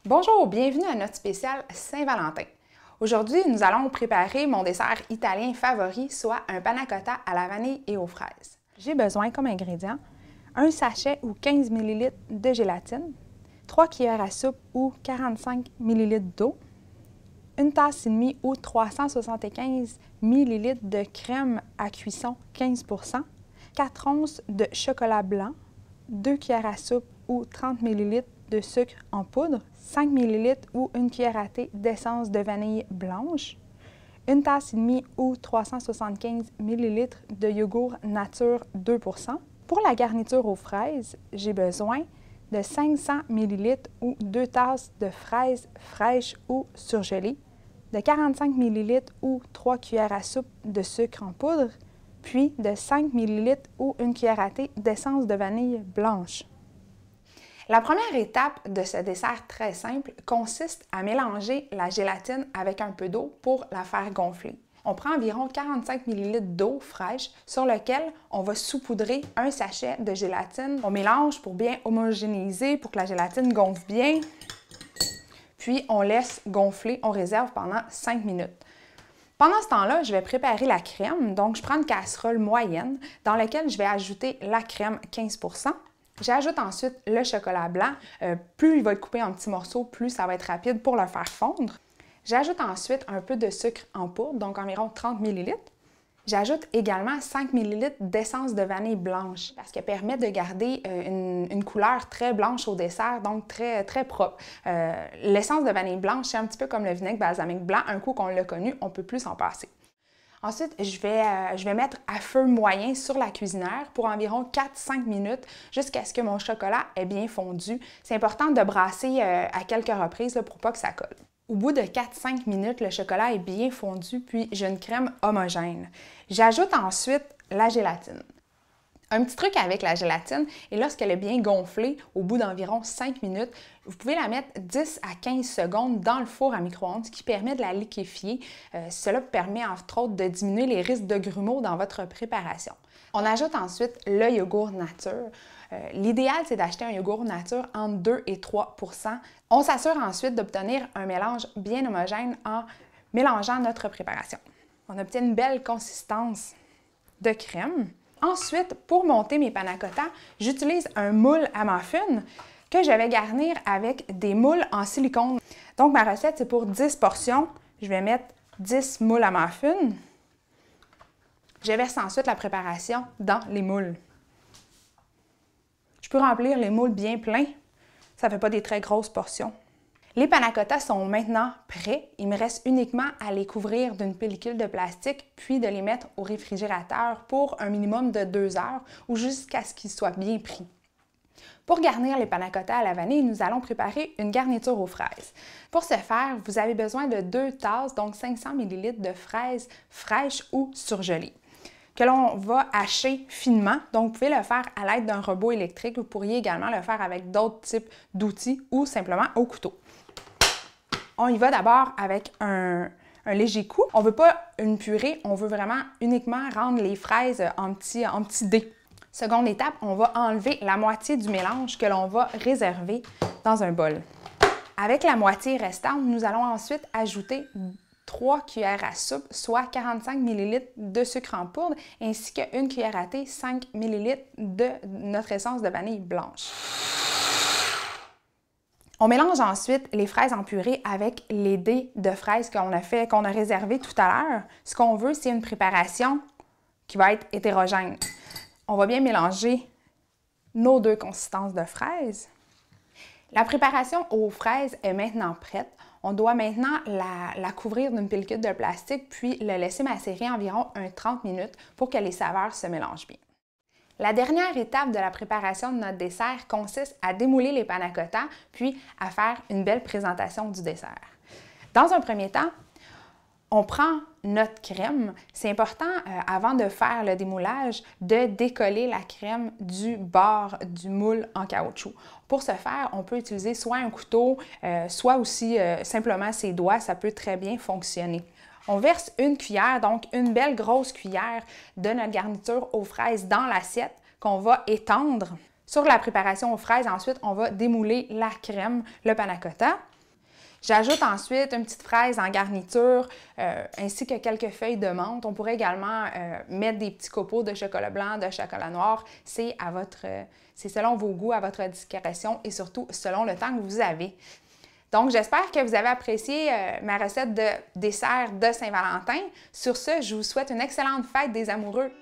Bonjour, bienvenue à notre spécial Saint-Valentin. Aujourd'hui, nous allons préparer mon dessert italien favori, soit un panna cotta à la vanille et aux fraises. J'ai besoin comme ingrédients un sachet ou 15 ml de gélatine, 3 cuillères à soupe ou 45 ml d'eau, une tasse et demie ou 375 ml de crème à cuisson 15 %, 4 onces de chocolat blanc, 2 cuillères à soupe ou 30 ml de sucre en poudre, 5 ml ou une cuillère à thé d'essence de vanille blanche, une tasse et demie ou 375 ml de yogourt nature 2 %. Pour la garniture aux fraises, j'ai besoin de 500 ml ou 2 tasses de fraises fraîches ou surgelées, de 45 ml ou 3 cuillères à soupe de sucre en poudre, puis de 5 ml ou une cuillère à thé d'essence de vanille blanche. La première étape de ce dessert très simple consiste à mélanger la gélatine avec un peu d'eau pour la faire gonfler. On prend environ 45 ml d'eau fraîche sur lequel on va saupoudrer un sachet de gélatine. On mélange pour bien homogénéiser, pour que la gélatine gonfle bien. Puis on laisse gonfler, on réserve pendant 5 minutes. Pendant ce temps-là, je vais préparer la crème. Donc, je prends une casserole moyenne dans laquelle je vais ajouter la crème 15 %. J'ajoute ensuite le chocolat blanc. Plus il va être coupé en petits morceaux, plus ça va être rapide pour le faire fondre. J'ajoute ensuite un peu de sucre en poudre, donc environ 30 ml. J'ajoute également 5 ml d'essence de vanille blanche parce qu'elle permet de garder une couleur très blanche au dessert, donc très propre. L'essence de vanille blanche, c'est un petit peu comme le vinaigre balsamique blanc. Un coup qu'on l'a connu, on ne peut plus s'en passer. Ensuite, je vais mettre à feu moyen sur la cuisinière pour environ 4-5 minutes jusqu'à ce que mon chocolat ait bien fondu. C'est important de brasser à quelques reprises pour pas que ça colle. Au bout de 4-5 minutes, le chocolat est bien fondu, puis j'ai une crème homogène. J'ajoute ensuite la gélatine. Un petit truc avec la gélatine, et lorsqu'elle est bien gonflée, au bout d'environ 5 minutes, vous pouvez la mettre 10 à 15 secondes dans le four à micro-ondes, ce qui permet de la liquéfier. Cela permet entre autres de diminuer les risques de grumeaux dans votre préparation. On ajoute ensuite le yogourt nature. L'idéal, c'est d'acheter un yogourt nature entre 2 et 3 %. On s'assure ensuite d'obtenir un mélange bien homogène en mélangeant notre préparation. On obtient une belle consistance de crème. Ensuite, pour monter mes panna cotta, j'utilise un moule à muffins que je vais garnir avec des moules en silicone. Donc, ma recette, c'est pour 10 portions. Je vais mettre 10 moules à muffins. Je verse ensuite la préparation dans les moules. Je peux remplir les moules bien pleins. Ça ne fait pas des très grosses portions. Les panna cotta sont maintenant prêts. Il me reste uniquement à les couvrir d'une pellicule de plastique puis de les mettre au réfrigérateur pour un minimum de 2 heures ou jusqu'à ce qu'ils soient bien pris. Pour garnir les panna cotta à la vanille, nous allons préparer une garniture aux fraises. Pour ce faire, vous avez besoin de 2 tasses, donc 500 ml de fraises fraîches ou surgelées, que l'on va hacher finement. Donc, vous pouvez le faire à l'aide d'un robot électrique. Vous pourriez également le faire avec d'autres types d'outils ou simplement au couteau. On y va d'abord avec un léger coup. On ne veut pas une purée, on veut vraiment uniquement rendre les fraises en petits dés. Seconde étape, on va enlever la moitié du mélange que l'on va réserver dans un bol. Avec la moitié restante, nous allons ensuite ajouter 3 cuillères à soupe, soit 45 ml de sucre en poudre, ainsi qu'une cuillère à thé, 5 ml de notre essence de vanille blanche. On mélange ensuite les fraises en purée avec les dés de fraises qu'on a réservés tout à l'heure. Ce qu'on veut, c'est une préparation qui va être hétérogène. On va bien mélanger nos 2 consistances de fraises. La préparation aux fraises est maintenant prête. On doit maintenant la couvrir d'une pellicule de plastique puis le laisser macérer environ 30 minutes pour que les saveurs se mélangent bien. La dernière étape de la préparation de notre dessert consiste à démouler les panna cotta puis à faire une belle présentation du dessert. Dans un premier temps, on prend notre crème. C'est important, avant de faire le démoulage, de décoller la crème du bord du moule en caoutchouc. Pour ce faire, on peut utiliser soit un couteau, soit aussi simplement ses doigts. Ça peut très bien fonctionner. On verse une cuillère, donc une belle grosse cuillère de notre garniture aux fraises dans l'assiette qu'on va étendre. Sur la préparation aux fraises, ensuite, on va démouler la crème, le panna cotta. J'ajoute ensuite une petite fraise en garniture, ainsi que quelques feuilles de menthe. On pourrait également mettre des petits copeaux de chocolat blanc, de chocolat noir. C'est selon vos goûts, à votre discrétion et surtout selon le temps que vous avez. Donc, j'espère que vous avez apprécié ma recette de dessert de Saint-Valentin. Sur ce, je vous souhaite une excellente fête des amoureux.